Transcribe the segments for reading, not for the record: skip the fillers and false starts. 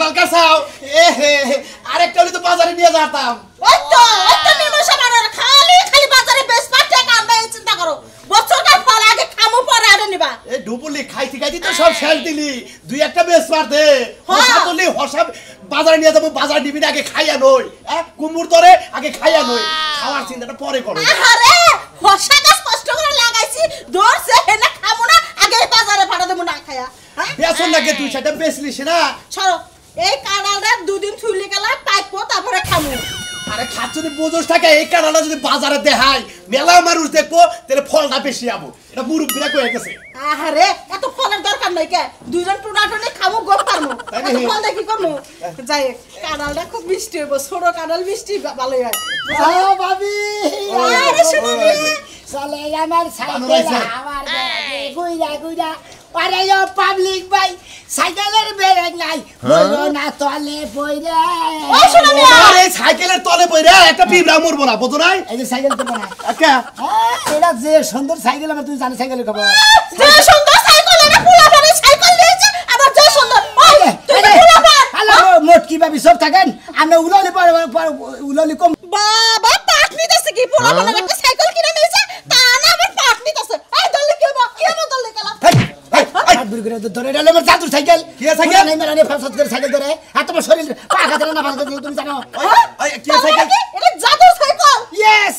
কপাল কাছাও এ হে আরেকটা হলে তো বাজারে নিয়ে যেতাম ওই তো নিমো সামানের খালি বাজারে বেশ পাটে কামবে চিন্তা করো বছরকার ফল আগে খামু পরে আরে নিবা এই ডুবুলি খাইতে তো সব শেষ দিলি দুই একটা বেশ মার দে হসা তুলি হসা বাজারে নিয়ে যাবো বাজার নিবি আগে খাইয়া নই কুমুর তোরে আগে খাইয়া নই খাওয়ার চিন্তাটা পরে করো আরে হসা গাছ কষ্ট করে লাগাইছি দৌড়ছে হেনা খামু না আগে বাজারে ফাটা দেবো না খায়া বেসন লাগে তুই সেটা বেচলিস না ছাড়ো এই কাঁড়ালটা দুদিন থুইলে গেলা পাইপো তারপরে খামু আরে খাচ্ছনি বোঝস থাকে এই কাঁড়ালটা যদি বাজারে দেখাই মেলা মানুষ দেখবো তাহলে ফলটা বেশি যাবো এটা মুরব্বিরা কয়ে গেছে আরে এত ফলের দরকার নাই কে দুইজন টুনাটুনি খামু গোপ পারমু এত ফল দেখি করমু যাই কাঁড়ালটা খুব মিষ্টি হইব ছোট কাঁড়াল মিষ্টি ভালোই হয় ও ভাবি আরে শুনো চলে আমার সাইকেল আমার গুইরা গুইরা আরে ও পাবলিক ভাই সাইকেলের ব্রেক নাই বইরো না তলে পইরা ও শুনো আরে সাইকেলের তলে পইরা একটা পিঁপড়া মরবো না বুঝো নাই এই যে সাইকেল তো না আচ্ছা এটা যে সুন্দর সাইকেল আমার তুই জানিস সাইকেলের খবর যে সুন্দর সাইকেল এটা পোলাপানের সাইকেল দিয়েছে আবার যে সুন্দর ওই তুই পোলাপান হ্যালো মোটকি ভাবি সব থাকেন আমরা উলালি কম বাবা পাট নিতেছে কি পোলাপানের একটা সাইকেল কিনে নিয়েছে তা না আবার পাট নিতেছে এই দলে কি হবো দলে গেল হাত বুড়ি করে ধরে এটা আমার জাদুর সাইকেল কি সাইকেল নাই মেরানি ফাঁসত করে সাইকেল ধরে আর তোমার শরীর পা খাতে না ফাঁসত তুমি জানো কি সাইকেল এটা জাদুর সাইকেল ইয়েস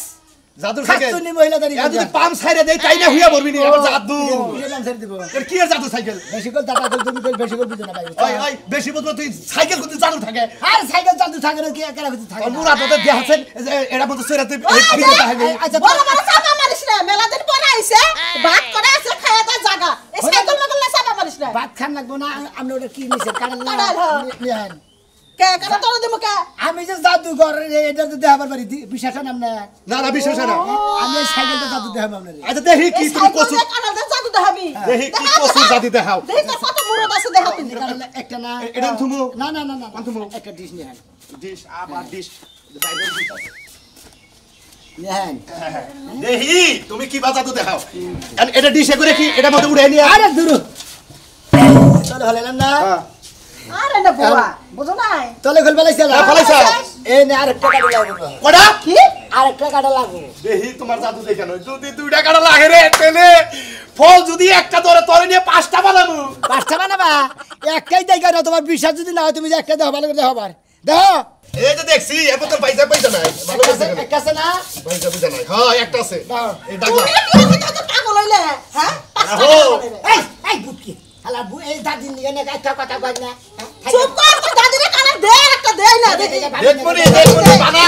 জাদুর সাইকেল খাতুনি মহিলা দাঁড়ি যদি পাম্প ছাইরে দেই তাই না হইয়া পড়বি নি আবার জাদু নাম ছেড়ে দিব এর কি এর জাদু সাইকেল বেশি করে টাকা তুমি বেশি করে দিও না ভাই ওই বেশি বলতো তুই সাইকেল কিন্তু জাদু থাকে আর সাইকেল জাদু থাকে না কি একা রাখতে থাকে মুরা তো দেখাছেন এরা মতো সইরাতে ভিডিওটা হবে আচ্ছা বড় বড় চাপা মারিস না মেলা দিন পরে আইছে ভাত করে আছে খায়া তা জায়গা এই সাইকেল মগল না চাপা মারিস না ভাত খান লাগবো না আমি ওটা কি নিছে কারণ নিয়েন কে কেন তোর দিমু কে আমি যে জাদু ঘর এটা তো দেখাবার পারি বিশ্বাস না আপনি না বিশ্বাস না আমি সাইকেলটা জাদু দেখাবো আপনারে আচ্ছা দেখি কি তুমি কসু কানাল জাদু দেখাবি দেখি কি কসু জাদু দেখাও দেখি তোর কত মুরদ আছে দেখা তুই একটা না এটা থুমু না না না না থুমু একটা ডিশ নিয়েন ডিশ আবার ডিশ নিয়েন দেখি তুমি কি জাদু দেখাও এটা ডিশে করে কি এটা মধ্যে উড়ে নিয়ে আরে দূর চলে হলাম না আরে না বুয়া বুঝো নাই তলে খোল ফেলাইছে না ফেলাইছে এই নে আরেকটা কাটা লাগবে কড়া কি আরেকটা কাটা লাগবে দেখি তোমার জাদু দেখে নয় যদি দুইটা কাটা লাগে রে তেলে ফল যদি একটা ধরে তরে নিয়ে পাঁচটা বানাবো পাঁচটা বানাবা একটাই দেখা না তোমার বিশ্বাস যদি না হয় তুমি যে একটা দেখো ভালো করে দেখো আবার দেখো এই যে দেখছি এত তো পয়সা নাই ভালো করে দেখো একটা আছে না পয়সা বুঝা নাই হ্যাঁ একটা আছে এই ডাকলা তুমি কি তো পাগল হইলে হ্যাঁ এই বুটকি হালা এই দাদি নিয়ে না একটা কথা কই না চুপ কর তো দাদিরে কানে দে একটা দে না দেখি দেখবনি বানা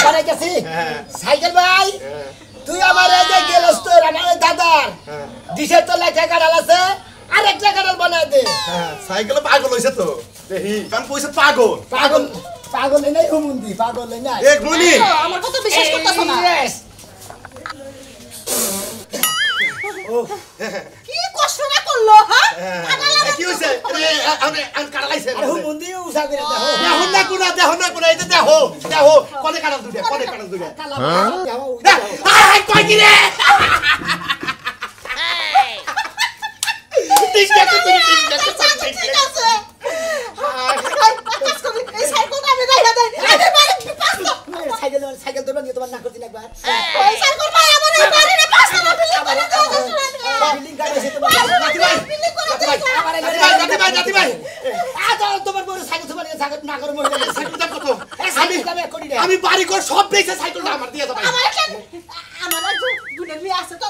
করে গেছি সাইকেল ভাই তুই আমার এই যে গেলস তোর আমার দাদার দিশে তো লেখা কাটাল আছে আরেকটা কাটাল বানায় দে সাইকেল পাগল হইছে তো দেখি কারণ পয়সা পাগল পাগল পাগল নাই হুমুন্দি পাগল নাই এক মুনি আমার কথা বিশ্বাস করতেছ না কি কষ্ট না করলো হ্যাঁ কি হইছে আমি কাটা লাইছে আর হুমুন্দি উসা করে দেখো দেখো না কোনা এই যে দেখো কোনে কাটা দুইটা কালা দেখো কই কি রে ঠিক আছে ঠিক আছে এই সাইকেলটা আমি রাইয়া দেই আরে বাড়ি পাঁচটা সাইকেল ধরবা নিয়ে তোমার না করতে একবার এই সাইকেল ভাই আমার এই বাড়ি রে পাঁচটা বিল্ডিং করে দাও বিল্ডিং গাড়ি এসে তোমার জাতি ভাই তোমার বড় সাইকেল তোমার সাইকেল না করে মরে যাবে সাইকেল দাম কত আমি দামে করি না আমি বাড়ি ঘর সব বেচে সাইকেলটা আমার দিয়ে দাও আমার গুণের মেয়ে আছে তো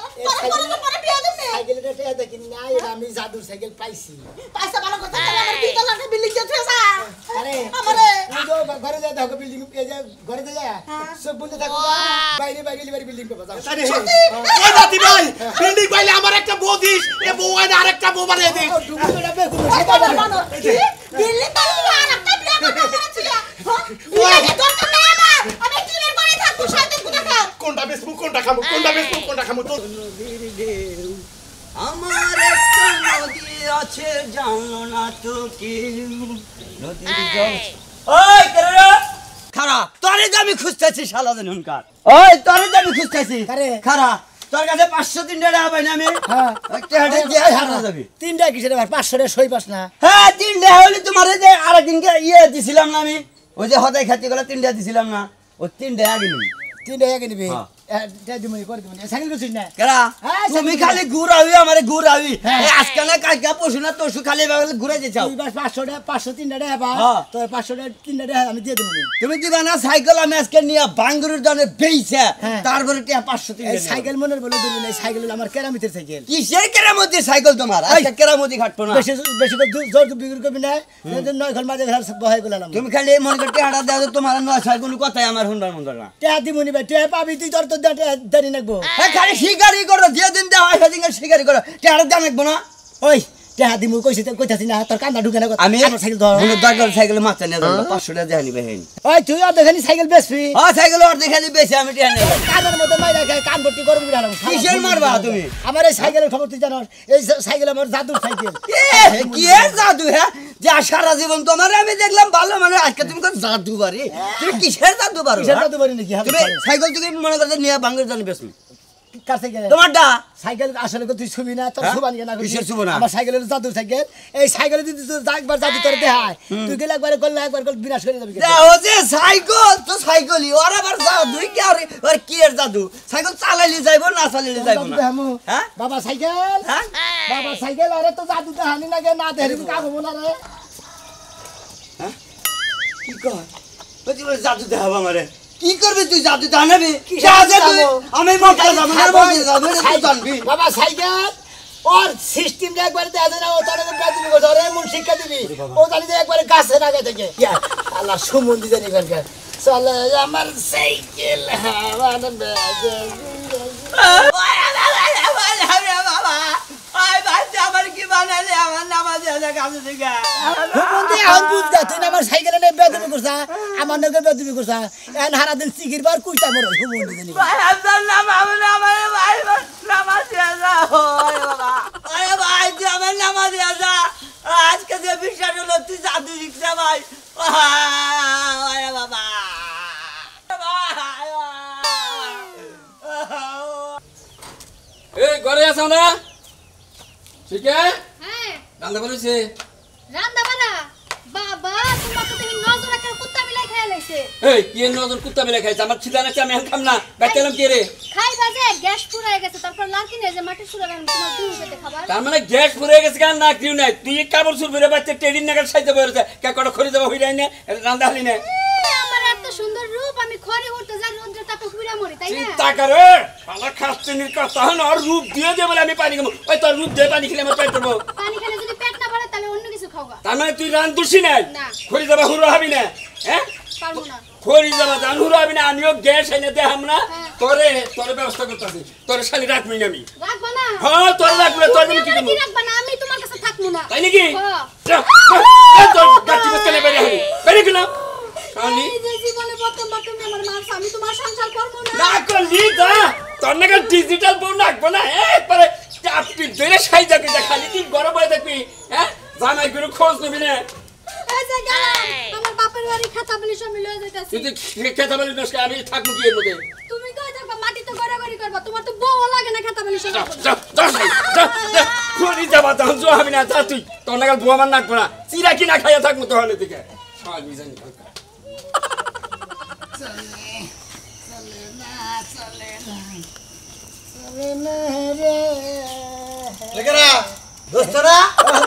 পরে বিয়ে দেব সাইকেলটা টেয়া দেখি না এটা আমি জাদুর সাইকেল পাইছি পয়সা ভালো কথা আমার কি তলা বিল্ডিং কে থেসা আরে আমারে তুই তো ঘরে যা দেখো বিল্ডিং এই যে ঘরে যা সব বলতে থাকো বাইরে বিল্ডিং পাবো যাও ও জাতি ভাই বিল্ডিং পাইলে আমার একটা বউ দিস এ বউ আইনা আরেকটা বউ বানিয়ে দিস ডুবুটা বেগুন বিল্ডিং তো আর একটা বিয়ে করেছিল বিয়ে দরকার নাই আমার আমি কিনের বাড়ি থাকবো শয়তান কোথা কোনটা বেচবো কোনটা খামু তো আমার একটা নদী আছে জানো না তো কি নদীর জল ওই কেরে খারা তোরে তো আমি খুঁজতেছি শালা দিনকার ওই তোরে তো আমি খুঁজতেছি আরে খারা তোর কাছে 500 3 টাকা পাই না আমি হ্যাঁ একটা হাটে দিয়ে হারা যাবে 3 টাকা কিসের ভাই 500 টাকা সই পাস না হ্যাঁ 3 টাকা হলে তোমার এই যে আরেকদিনকে দিছিলাম না আমি ওই যে হদাই খাতি গলা 3 টাকা দিছিলাম না ও 3 টাকা আগে নিবি 3 টাকা কে নিবি হ্যাঁ। দিমুনি করে দিমুনি সাইকেল করছিস না কেরা হ্যাঁ, তুমি সাইকেল খালি ঘুরাবি আমারে ঘুরাবি হ্যাঁ। এই আজকে না কালকে পরশু না তরশু খালি এভাবে ঘুরে যাও তুই বাস 500 টাকা 500 3 টাকা বা হ্যাঁ। তোর 500 টাকা 3 টাকা আমি দিয়ে দিমুনি তুমি দিবা না সাইকেল আমি আজকে নিয়ে বাঙ্গুরের দানে বেইছে হ্যাঁ। তারপরে টিয়া 500 এই টাকা সাইকেল মনের বলে দিবি না সাইকেল হলো আমার কেরামতির সাইকেল কিসের কেরামতি সাইকেল তোমার আজকে কেরামতি খাটবো না বেশি বেশি করে জোর বিক্রি করবি না নয় ঘর মাঝে ঘর বহাই গুলালাম তুমি খালি মনে করতে হাঁটা দাও তোমার নয় ছয় কোনো কথাই আমার শুনবার মন করে না টাকা দিমুনি ভাই টাকা পাবি তুই তোর তো দেরি নাকবো হ্যাঁ খালি শিকারি করো যে দিন দেওয়া হয় সেদিন শিকারি করো টিয়াটা দাম রাখবো না ওই টাকা দিমু কইতাছি না তোর কান্দা ঢুকে না আমি আমার সাইকেল ধর দরকার সাইকেলে মাথা নিয়ে যাবো 500 টাকা দেখানি বেহেন ওই তুই অর্ধেখানি সাইকেল বেচবি হ্যাঁ সাইকেল অর্ধেক খালি বেশি আমি টিয়া নেই কানের মধ্যে মাইরা খায় কান ভর্তি গরম করে আনবো কিসের মারবা তুমি? আমার এই সাইকেলের খবর তুই জানোস এই সাইকেল আমার জাদুর সাইকেল কি এর জাদু হ্যাঁ যে সারা জীবন তোমার আমি দেখলাম ভালো মানে আজকে তুমি কোন জাদু বাড়ি তুমি কিসের জাদু বাড়ি কিসের জাদু বাড়ি নাকি হাতে তুমি সাইকেল তুমি মনে করতে নিয়ে বাঙ্গুর জানি বেশি কার সাইকেল তোমারটা সাইকেল আসলে তুই ছবি না তোর হ্যাঁ? ছুবানি না কিসের ছুবো না? আমার সাইকেলের জাদুর সাইকেল এই সাইকেলে যদি তুই একবার জাদু করে দেখায় তুই গেলে একবার করলে একবার করলে বিনাশ করে যাবি দেখো যে সাইকেল তো সাইকেলই ওর আবার জাদু কি আর কি এর জাদু সাইকেল চালাইলে যাইবো না চালাইলে যাইবো না হ্যাঁ বাবা সাইকেল হ্যাঁ বাবা সাইকেল আরে তো জাদু দেখানি না গে না দেখানি কাম হবো না রে কি কর ওই যে বলে জাদু দেখাবো আমারে কি করবি তুই জাদু জানাবি কিসের জাদু? আমি মক্কা যাবো না মক্কা যাবো না তুই জানবি বাবা সাইকেল ওর সিস্টেমটা একবার দেখা যায় না ও তোর বেদবি করে ধরে এমন শিক্ষা দিবি ও জানি যে একবারে গাছের আগে থেকে আল্লাহ সুমন্দি জানি এখানকার চলে আমার সাইকেল আমার সুমন্দি এখন বুঝগা তুই না আমার সাইকেলে নিয়ে বেদবি করছা আমার নগে বেদবি করছা এখন সারাদিন চিকির বার কুইটা মরে সুমন্দি জানি আজকে যে বিশ্বাস হলো তুই জাদু শিখছে ভাই বাবা এই ঘরে আছো না ঠিক আছে হ্যাঁ রান্না করেছে রান্দা বাড়া বাবা তোমার তো দেখি নজর একটা কুত্তা মিলাই খেয়ে লাইছে এই কি নজন কুত্তা মিলে খাইছে আমার ছিলা নাকি আমি খাম না বাইতালাম কি রে খাই বাজে গ্যাস পুরাই গেছে তারপর লাকি নেই যে মাটির সুরা রান্না তোমার দুই খেতে খাবার তার মানে গ্যাস ফুরে গেছে কারণ না কিউ নাই তুই কাপড় সুর ফিরে বাচ্চা ট্রেডিং নাগাল সাইতে বেরোছে কে কটা খড়ি দেবো হইরাই না রান্দা হালি না আমার এত সুন্দর রূপ আমি খড়ি উঠতে যাই রোদ্রে তাপে পুরা মরি তাই না চিন্তা করে পালা খাচ্ছে নির্কাশ তখন আর রূপ দিয়ে দে বলে আমি পানি খাবো ওই তোর রূপ দিয়ে পানি খেলে আমার পেট করবো পানি খেলে যদি পেট না ভরে তাহলে অন্য কিছু খাওয়া তার মানে তুই রান্ধুসি নাই না। খড়ি দেবা হুড়ো হবি না হ্যাঁ পারবো না খড়ি দেবা জান হুড়ো হবি না আমিও গ্যাস এনে দে আমরা হ্যাঁ। তোরে ব্যবস্থা করতেছি তোরে শালি রাখবি না আমি রাখবা না হ্যাঁ তোরে রাখবো তোর জন্য কি তুমি করবো কি রাখবা না আমি তোমার কাছে থাকবো না তাই নাকি হ্যাঁ। তোর গাছি বসতে বেড়ে হবি বেড়ে গেলাম শালি এই যে জীবনে প্রথমবার তুমি আমার মারছ আমি তোমার সংসার করবো না না করলি যা তোর নাকি ডিজিটাল বোন রাখবো না একবারে চাপটি ধরে সাই যাবি যা খালি তুই গরম হয়ে থাকবি হ্যাঁ জামাই গুলো খোঁজ নিবি না এই যে গেলাম আমার বাপের বাড়ি খাতা বলি সব মিলে যাইতাছে তুই খেতে বলি না আমি থাকবো কি এর মধ্যে তুমি কই থাকবা মাটিতে গড়াগড়ি করবা তোমার তো বউ লাগে না খাতা বলি সব খড়ি যাবা তখন জো হবি না যা তুই তোর নাগাল বউ আমার নাকবো না চিরা কিনা খাইয়া থাকবো তোর দিকে সবই জানি একেরা দোস্তরা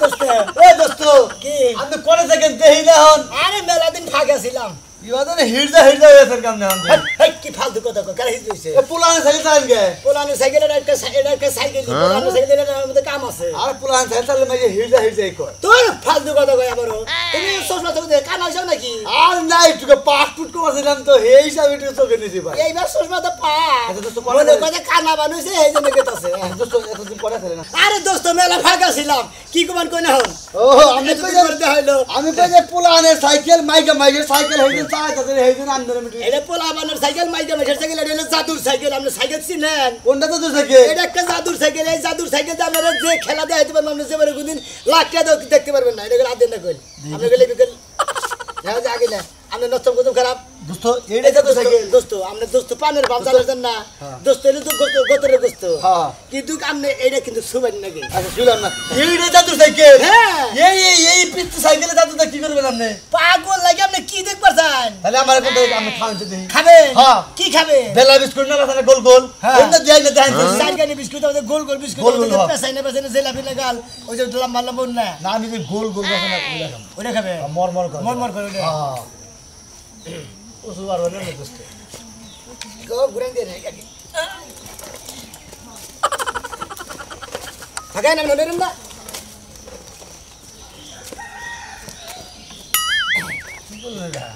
দোস্ত ওই দোস্ত কি আমি কোনে সেকেন্ড দেই না হন আরে মেলা দিন ফাঁকা ছিলাম বিবাদনে হিড়জা হয়েছে কাম না হন হেই, কি ফালতু কথা কর কারে হিজছে এ পুলানে সাইকেল চালান গে পোলানো সাইকেলের একটা সাইকেল পোলানো সাইকেলের মধ্যে কাম আছে আর পুলানে সাইকেল চালালে মাঝে হিড়জা কর তোর ফালতু কথা কই আবার তুমি সসনা তো কান আইছো নাকি আর নাই একটু পাসপোর্ট করছিলাম তো এই হিসাবে একটু চোখে নিছি ভাই এইবার সসনা তো পা আচ্ছা, দোস্ত, মনে কথা কানা বানুইছে এই জন্য গেতাছে দোস্ত এতদিন পরে ফেলে না আরে দোস্ত মেলা ফাঁকা ছিলাম কি কমান কই না হন ও আমি এত কই দিন করতে হইলো আমি কই যে পুলানে সাইকেল মাইকে সাইকেল হইছে চাইতাছে হইছে আন্দরে মিটি এটা পোলাবানের সাইকেল মাইকা মেশের সাইকেল এটা হলো জাদুর সাইকেল আপনি সাইকেল চিনেন কোনটা তো তোর সাইকেল এটা একটা জাদুর সাইকেল এই জাদুর সাইকেল দিয়ে আপনারা যে খেলা দেখাইতে পারবেন আপনি যেবারে কোনদিন লাখ টাকা দেখতে পারবেন না এটা আদেন না কইল আপনি গেলে বিকেল দেখা যায় আগে না আপনি নষ্টম কদম খারাপ দোস্ত এই যে দোস্ত আমরা দোস্ত পানের ভাব জানেন না দোস্ত এলে তো গোতরের দোস্ত হ্যাঁ কিন্তু আপনি এইটা কিন্তু সুবেন নাকি আচ্ছা শুনলাম না এইটা জাদুর সাইকেল হ্যাঁ এই পিচ্ছি সাইকেলে জাদুটা কি করবেন আপনি পাগল লাগে আপনি কি দেখবার চান তাহলে আমার কোনটা আমি খাওয়াতে দিই খাবেন হ্যাঁ। কি খাবে বেলা বিস্কুট না রাখা গোল গোল হ্যাঁ। ওটা দেয় না দেয় সাইকেলে বিস্কুট আমাদের গোল গোল বিস্কুট গোল গোল, হ্যাঁ। পেছাইনে পেছাইনে জেলাপি লাগাল ওই যে লম্বা লম্বা না না আমি যে গোল গোল রাখা না ওটা খাবো ওটা খাবে মরমর করে মরমর করে ওটা হ্যাঁ ও সুবার বলে না দোস্ত গো ঘুরাই দে রে ভাগাই না নলেন না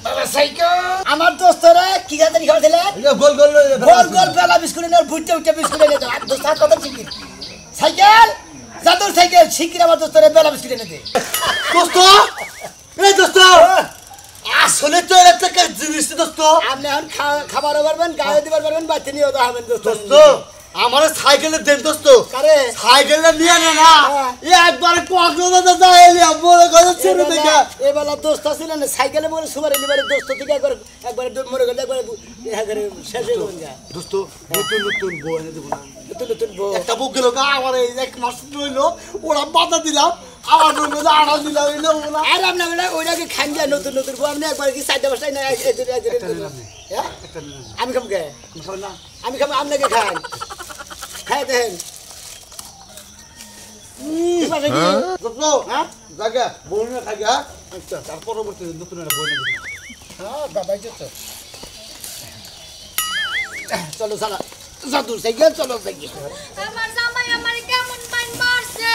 বাবা সাইকেল আমার দোস্তরা কি জানি খাওয়া দিলে এটা গোল গোল গোল গোল বেলা বিস্কুট না ভুট্টে উঠে বিস্কুট এনে দাও আর দোস্ত কত শিখির সাইকেল জাদুর সাইকেল শিখির আমার দোস্তরা বেলা বিস্কুট এনে দে দোস্ত এই দোস্ত আসলে তো একটা জিনিস দোস্ত আপনি এখন খাবার পারবেন গায়ে দিবার পারবেন বাচ্চা নিয়ে হবেন দোস্ত দোস্ত আমার সাইকেলের দেন দোস্ত কারে সাইকেলটা নিয়ে না না হ্যাঁ। এই একবারে কক্সবাজার যায় এলিয়া বড় কথা ছেড়ে দেখা এবেলা দোস্ত ছিল না সাইকেলে বলে সুবার এলিবারে দোস্ত থেকে একবারে মরে গেলে একবারে শেষ হয়ে গেলেন গা দোস্ত নতুন নতুন বই এনে দেবো না নতুন নতুন বউ একটা বুক গেল গা আমার এই এক মাস রইলো ওরা বাধা দিলাম আমার রুমে আড়া দিলাম এলো ওরা আর আপনার ওইটাকে খান যায় নতুন নতুন বউ আপনি একবার কি চারটে বস্তায় না হ্যাঁ? আমি খাম কে না আমি খাবো আপনাকে খান খাই দেখেন দোস্ত হ্যাঁ জায়গা বই না থাকা আচ্ছা তার পরবর্তী নতুন একটা বই এনে দিবো হ্যাঁ বাবা তো চলো সালা জাদুর সাইকেল চলো সাইকেল আমার জামাই আমার কেমন মাইন মারছে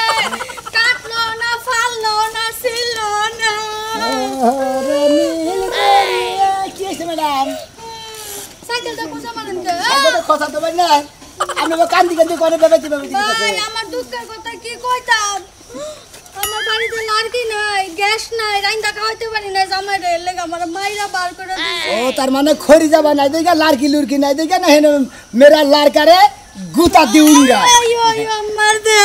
কাটলো না ফাললো না ছিললো না কি হয়েছে ম্যাডাম সাইকেলটা কোথা মারেন কে সাইকেলটা খসা দেবেন না আপনি কান্দি কান্দি করে বেবাইতে ভাই আমার দুঃখের কথা কি কইতাম আমার বাড়িতে লাড়কি নাই গ্যাস নাই রাইন্দা খাওয়াইতে পারি না জামাই রে লেগে আমার মাইরা বার করে দিছে ও তার মানে খড়ি যাবা নাই দেখা লাড়কি লুড়কি নাই দেখা না হেন মেরা লাড়কারে গুতা দিউঙ্গা আইও আইও মার দে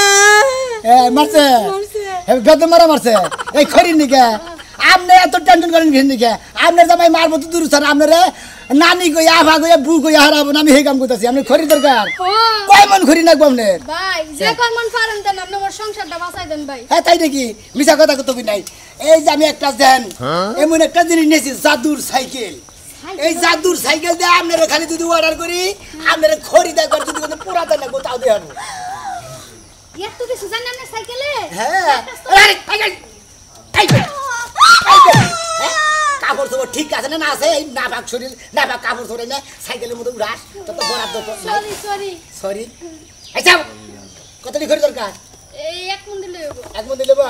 এ মারছে হে বেদ মারা মারছে এই খড়ি নিকে আপনি এত টেনশন করেন ঘিন নিকে আপনার জামাই মারবো তো দূর স্যার আপনারে নানি কই আভা কই বু কই হারাবো না আমি হে কাম করতেছি আপনি খড়ি দরকার কয় মন খড়ি নাকবো আপনার ভাই যে কর্মন পারেন দেন আপনি আমার সংসারটা বাঁচাই দেন ভাই হ্যাঁ তাই নাকি মিছা কথা কত নাই এই যে আমি একটা দেন এমন একটা জিনিস নিয়েছি জাদুর সাইকেল এই জাদুর সাইকেল দিয়ে আপনারা খালি যদি অর্ডার করি আপনারা খরিদার করে যদি কোনো পুরা দেন না কোথাও দিয়ে আনবো এত কিছু জানেন না সাইকেলে হ্যাঁ আরে সাইকেল সাইকেল কাপড় চোপড় ঠিক আছে না আছে এই নাভাগ শরীর নাভাগ কাপড় চোপড় না সাইকেলের মধ্যে উড়াস তত বরাদ্দ সরি সরি সরি আচ্ছা কতটি খরি দরকার এই এক মন দিলে হইবো এক মধ্যে দেবো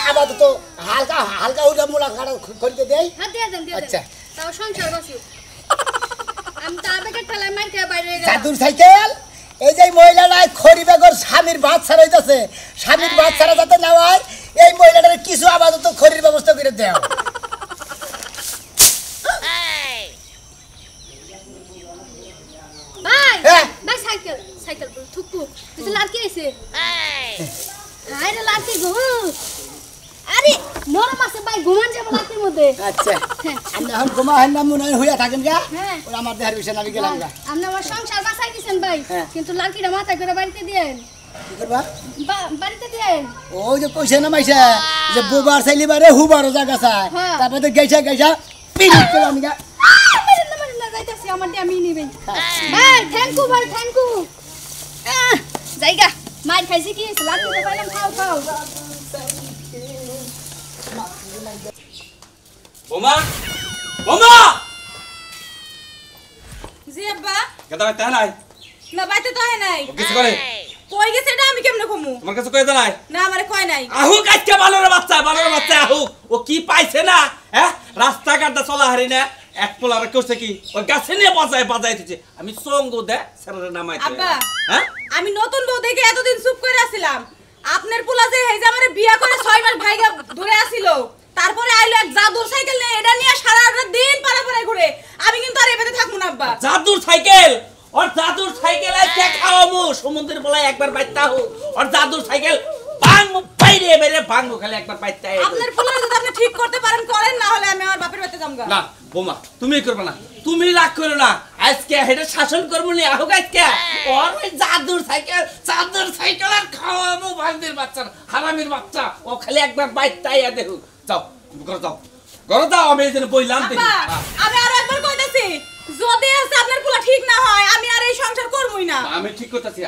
আপাতত হালকা হালকা উঠা মোলা কাটা খরিতে দেয় হ্যাঁ দিয়ে দেন দিয়ে আচ্ছা। দেন তাও সংসার বাঁচুক আমি তো আবেগে ঠেলায় মার খেয়ে বাইরে গেলাম জাদুর সাইকেল এই যে মহিলাটাই খড়ি বেগর স্বামীর ভাত ছাড়াইতেছে স্বামীর ভাত ছাড়া যাতে না হয় এই মহিলাটার কিছু আপাতত খড়ির ব্যবস্থা করে দেও ভাই হ্যাঁ। ভাই সাইকেল সাইকেল বল থুকু তুই লাড়কি আইছে হাই রে লাড়কি গো আরে নরম আছে ভাই ঘুমান যাবো লাড়কির মধ্যে আচ্ছা হ্যাঁ। আপনি এখন ঘুমা হয় না মনে হয় হইয়া থাকেন গা হ্যাঁ। ওরা আমার দেহার বিষয় আমি গেলাম গা আপনি আমার সংসার বাঁচাই দিছেন ভাই হ্যাঁ। কিন্তু লাড়কিটা মাথায় করে বাড়িতে দিয়েন কি করবা বাড়িতে দিয়েন ওই যে কইছে না মাইছে যে বুবার চাইলি বারে হুবারও জায়গা চায় হ্যাঁ। তারপরে তো গেছা গেছা পিরিত করে আমি গা মারেন না যাইতাছি আমার দিয়ে আমি নিবেন ভাই থ্যাংক ইউ ভাই থ্যাংক ইউ জায়গা মার খাইছি কি লাড়কিটা পাইলাম খাও খাও বোমা বোমা জি আব্বা কেদা তা নাই না বাইতে তো হয় নাই ও কিছু করে কই গেছে এটা আমি কেমনে কমু তোমার কাছে কই নাই না আমারে কয় নাই আহু কাটকে বালর বাচ্চা আহু ও কি পাইছে না হ্যাঁ রাস্তা কাটতে চলা হারি না এক পোলার করছে কি ওই গাছে নিয়ে বাজাইতেছে আমি সঙ্গ দে সেরারে নামাই আব্বা হ্যাঁ আমি নতুন বউ দেখে এতদিন চুপ করে আছিলাম আপনার পোলা যে এই যে আমারে বিয়া করে 6 মাস ভাইগা ধরে আসিল তারপরে আইলো এক জাদুর সাইকেল নিয়ে এটা নিয়ে সারা দিন পাড়া ঘুরে আমি কিন্তু আর এবারে থাকবো না আব্বা জাদুর সাইকেল और जादुर साइकिल है क्या खाओ मु समुद्र बोला एक बार बैठता हूँ और जादुर साइकिल बांग मु पाइरे मेरे बांग मु खाली एक बार बैठता है আপনার পোলা যদি আপনি ঠিক করতে পারেন করেন, না হলে আমি আমার বাপের বাড়িতে যাবো। না বোমা তুমি করবে না, তুমি রাগ করো না। আজকে হেডে শাসন করবো নি আহুক আজকে ওর ওই জাদুর সাইকেল আর খাওয়াবো ভান্দির বাচ্চার হারামির বাচ্চা। ও খালি একবার বাইক তাইয়া দেখুক। যাও ঘরে যাও, আমি এই জন্য বইলাম। আমি আরো একবার কইতাছি, যদি আজকে আপনার পোলা ঠিক না হয় আমি আর এই সংসার করবই না। আমি ঠিক করতেছি,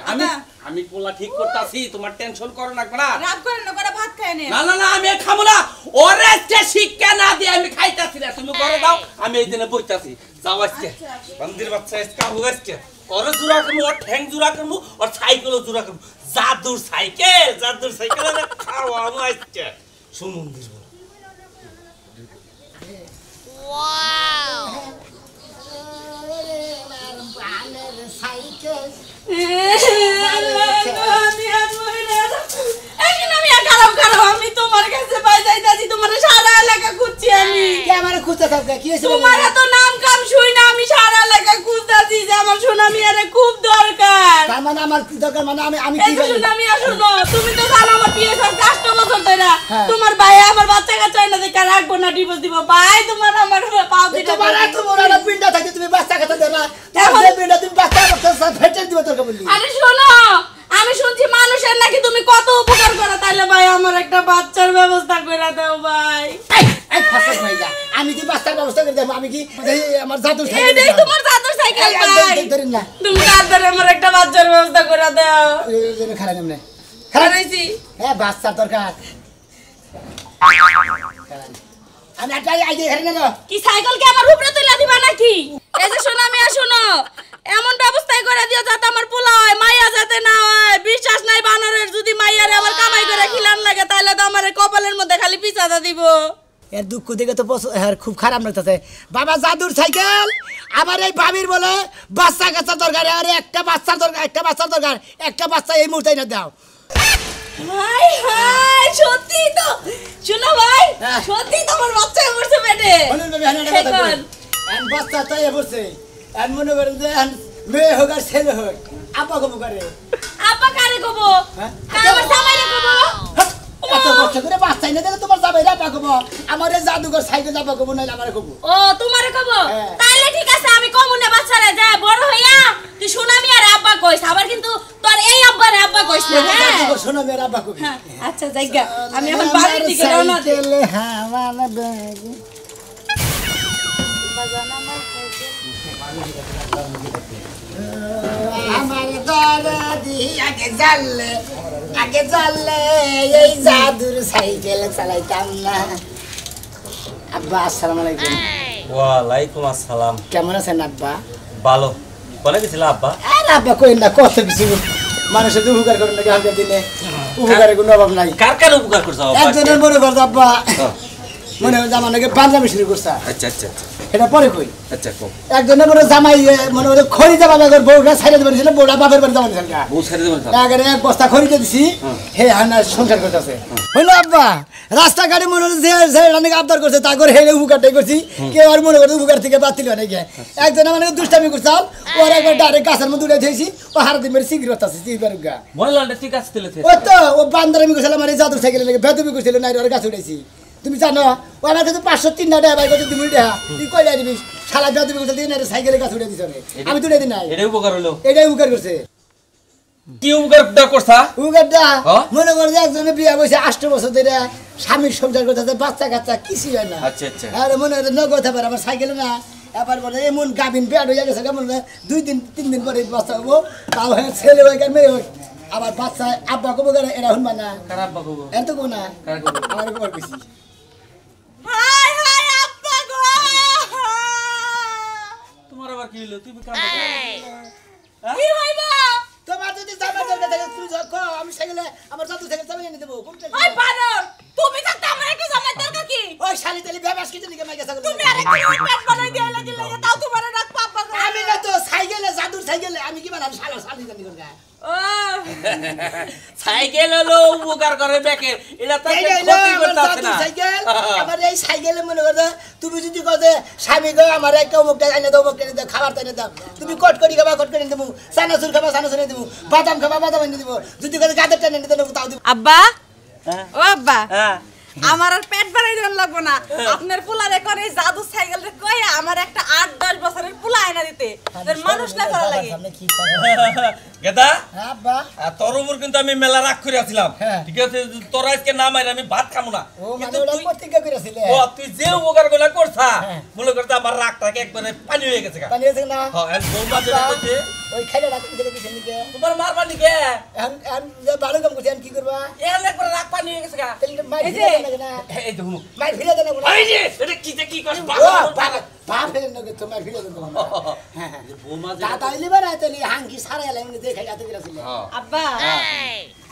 আমি পোলা ঠিক করতেছি, তোমার টেনশন করো না। রাগ করেন না, করে ভাত খায় নেন। না আমি খাবো না। ওরে আজকে শিক্ষা না দিয়ে আমি খাইতাছি না। তুমি ঘরে দাও, আমি এই দিনে বইতাছি। যাও আজকে বান্দির বাচ্চা আজকে আহুক আজকে ওরে জোড়া করবো, ওর ঠ্যাং জোড়া করবো, ওর সাইকেলও জোড়া করবো। জাদুর সাইকেল খাওয়ানো আজকে সুমন্দির। আমি তোমার কাছে বাজাইতাছি, তোমার সারা এলাকা খুঁজছি। আমি কে আমারে খুঁজতে থাকবে? কি হয়েছে? তোমার তো নাম কাম শুই না, আমি সারা এলাকা খুঁজতাছি যে আমার সোনামি আরে খুব দরকার। তার মানে আমার কি দরকার? মানে আমি কি এই সোনামি আসলো, তুমি তো জানো আমার বিয়ে সব কষ্ট বছর ধরে। হ্যাঁ। তোমার ভাই আমার বাচ্চা কাচ্চা না দেখে রাখবো না, ডিভোর্স দিব। ভাই তোমার আমার পাও দিতে তোমার এত বড় একটা পিন্ডা থাকে, তুমি বাচ্চা কথা দেনা। তোমার যে পিন্ডা তুমি বাচ্চা কথা ফেটে দিবে তোকে বললি। আরে শোনো, আমি শুনছি মানুষের নাকি তুমি কত উপকার করো, তাইলে ভাই আমার একটা বাচ্চার ব্যবস্থা করে দাও ভাই। এই ফাঁসক হয়ে যা, আমি কি বাচ্চার ব্যবস্থা করে দেবো? আমি কি আমার জাদু এইটাই তোমার জাদুর সাইকেল ভাই। ধরেন না, তুমি রাতের আমার একটা বাচ্চার ব্যবস্থা করে দাও। খারাপ নেমনে খারাপ হয়েছি। হ্যাঁ বাচ্চার দরকার। আমি একটা আইডিয়া খারাপ না কি সাইকেল কি আমার উপরে তুলে দিবা নাকি? এই যে শোনো, আমি শোনো, এমন ব্যবস্থাই করে দিও যাতে আমার পোলা হয়, মাইয়া যাতে না হয়। বিশ্বাস নাই বানরের, যদি মাইয়ারে আবার কামাই করে খিলান লাগে তাহলে তো আমার কপালের মধ্যে খালি পিছাদা দিব। এর দুঃখ দেখে তো খুব খারাপ লাগতেছে। বাবা জাদুর সাইকেল, আমার এই ভাবির বলে বাচ্চা কাচ্চা দরকার। আরে একটা বাচ্চার দরকার, একটা বাচ্চা এই মুহূর্তে না দাও। হাই হাই, সত্যি তো শোনো ভাই, হ্যাঁ। সত্যি তো আমার বাচ্চা পড়ছে পেটে। বাচ্চা তাই বলছে, মনে করেন যে মেয়ে হোক আর ছেলে হোক, আপা কব করে। আপা কারে কব? হ্যাঁ? আমার জামাইরে কব। এত কষ্ট করে বাচ্চা এনে দিলে তোমার জামাইরা আপা কব, আমার এই জাদুঘর সাইকেল আপা কব, নাইলে আমার কব। ও তোমারে কব? হ্যাঁ। তাইলে ঠিক আছে, আমি কমু না বাচ্চারে। যা বড় হইয়া তুই সোনামি আর আব্বা কইস, আবার কিন্তু তোর এই আব্বারে আব্বা কইস না। হ্যাঁ শোনো মেয়ের আপা কবি। হ্যাঁ, আচ্ছা জায়গা, আমি এখন বাড়ির দিকে রওনা দিই। আমার দরদি আগে জানলে এই জাদুর সাইকেল চালাইতাম না। আব্বা আসসালামু আলাইকুম। ওয়ালাইকুম আসসালাম। কেমন আছেন আব্বা? ভালো। কোনে গেছিল আব্বা? আরে আব্বা কইন না, কত কিছু মানুষের যে উপকার করেন নাকি আগের দিনে, উপকারের কোনো অভাব নাই। কার উপকার করছো আব্বা? একজনের মনে করতো আব্বা, মনে হয় জামা নাকি পাঞ্জাবি শুরু করছে। আচ্ছা এটা পরে কই। আচ্ছা কো। একজনের মনে জামাই মনে হয় খড়ি জামা বাবার বউটা ছাইড়ে দেবেন, ছিল বউটা বাপের বাড়ি জামা দিছেন। বউ ছেড়ে দেবেন তো? আগে এক বস্তা খড়িতে দিছি, হে হানা সংসার করতেছে। হইলো আব্বা, রাস্তাঘাটে মনে হয় যে অনেক আবদার করছে, তা করে হেলে উপকারটাই করছি। কেউ আর মনে করছে উপকার থেকে বাতিল হয় নাকি। একজন মানে দুষ্টামি করছাল, ওর একবার ডাইরেক্ট গাছের মধ্যে উঠে দিয়েছি, ও হারা দিন মেরে সিগারেট আছে সিগারেট। মহিলাটা ঠিক আছে দিলে ও তো ও বান্দারামি করছিল, আমার এই জাদুর সাইকেলে লেগে বেদবি করছিল, নাই ওর গাছ উঠেছি। তুমি জানো ও আমার কাছে 503 টাকা বাই করতে তুমি দেয়া, তুই কই যাবি শালা বেদবি করতে দিন, সাইকেলে গাছ উঠে দিছ। আমি তুলে দিই নাই, এটা উপকার হলো। এটাই উপকার করছে। কি উপকারটা করছা? উপকারটা মনে করো যে একজনে বিয়ে বসে 8 বছর ধরে স্বামীর সংসার করতেছে, বাচ্চা কাচ্চা কিছুই হয় না। আচ্ছা আর মনে হয় নগদ হতে পারে আমার সাইকেলে না। এবার বলে এমন গাভিন পেট হয়ে গেছে, কেমন 2-3 দিন পরে বাচ্চা হবো, তাও হয় ছেলে হোক আর মেয়ে হোক। আবার বাচ্চা আব্বা কবো করে এরা শুনবা না, খারাপ বাবু এত কবো না, আমার খবর কইছি। হাই হাই আব্বা গো, তোমার আবার কি হলো? তুমি কি হইবা? তোমার যদি জামা দরকার থাকে তুমি কো, আমি সাইকেলে আমার জাদু সাইকেল জামা এনে দেবো। ওই বানর, তুমি থাকতে আমার একটা জামাই দরকার কি? ওই শালি তালি বেবাস কিছু নিকে মাইকা ছাগল। তুমি আরেকটা পেট বানাই দিয়ে লাগি লাগে, তাও তোমার রাখ পাপা। আমি না তো সাইকেলে জাদুর সাইকেলে আমি কি বানাম, শালা শালি জানি কোন গা। ও সাইকেল হলো উপকার করে বেকের, এটা তো এই ক্ষতি হলো করতে আমার আছে না। জাদুর সাইকেল। আমার এই সাইকেলে মনে করো তুমি যদি কতে স্বামী গো আমার একটা অমুকটা এনে দাও, অমুকটা এনে দাও, খাবার এনে দাও, তুমি কটকরি খাবা কটকরি এনে দেবো, চানাচুর খাবা চানাচুর এনে দেবো, বাদাম খাবা বাদাম এনে দেবো, যদি কতে গাদের টেনে এনে দেবো তাও দেবো। আব্বা, ও আব্বা, আমার আর পেট বাড়াই দেন লাগবো না আপনার পোলারে করে জাদু সাইকেল রে কই আমার একটা 8-10 বছরের পোলা আয়না দিতে তোর মানুষ না করা লাগে আপনি কি করেন গেদা আব্বা তোর উপর কিন্তু আমি মেলা রাগ করে আছিলাম হ্যাঁ। ঠিক আছে তোর আজকে না মাইরা আমি ভাত খাবো না ও মানে কিন্তু ওরা তুই প্রতিজ্ঞা করেছিলে ও তুই যে উপকার গুলা করছা হ্যাঁ। মনে করতে আমার রাগটাকে একবারে পানি হয়ে গেছে গা পানি আছে না হ্যাঁ এন্ড বৌমা যেটা কইছে ওই খাইলে রাখতে দিলে কিছু নিকে তোমার মারবা নিকে এখন যে ভালো কাম করছেন কি করবা এর একবারে রাগ পানি হয়ে গেছে গা তাহলে মাই এই যে- ফিরে দেন না এই দেখুন মাই ফিরে দেন না এই যে এটা কি যে কি করছ ও বাপ ফিরে নগে তো মাই ফিরে দেন হ্যাঁ হ্যাঁ বৌমা দাদা হইলে বারা তাহলে হাঙ্কি সারা এলাই মানে দেখে যাতে গেছিল আব্বা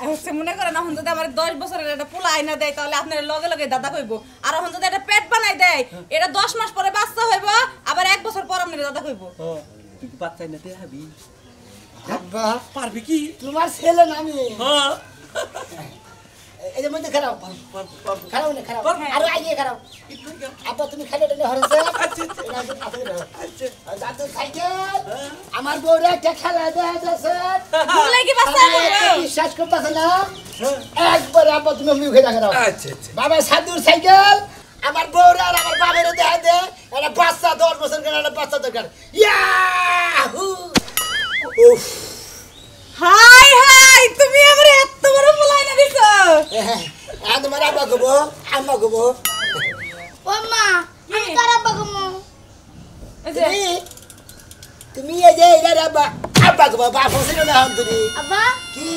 হচ্ছে মনে করেন এখন যদি আমার 10 বছরের একটা পোলা আয়না দেয় তাহলে আপনার লগে লগে দাদা কইব আর এখন যদি একটা পেট বানাই দেয় এটা 10 মাস পরে বাচ্চা হইব আবার 1 বছর পর আপনার দাদা কইব তুই বাচ্চা নিতে হবি আব্বা পারবি কি তোমার ছেলে না আমি হ্যাঁ এই যে মধ্যে খারাপ খারাপ না খারাপ আর আগে খারাপ আব্বা তুমি খাইলে টেনে হরছে দাদু সাইকেল আমার বউরা একটা খেলা দেয় যাচ্ছে ভুলে কি বাচ্চা হইব বিশ্বাস করতেছে না একবার আব্বা তুমি মুখে দেখা দাও আচ্ছা আচ্ছা বাবা সাধুর সাইকেল আমার বউরা আর আমার বাবার দেখা দে একটা বাচ্চা 10 বছর কেন একটা বাচ্চা দরকার ইয়াহু উফ হাই হাই তুমি আমার এত বড় পোলা আয়না দিছো আর তোমার আব্বা গবো আম্মা গবো ও মা আমি কার আব্বা গো এই যে তুমি এই যে এরা আব্বা আব্বা গবো বাপ হোসেন না তুমি আব্বা কি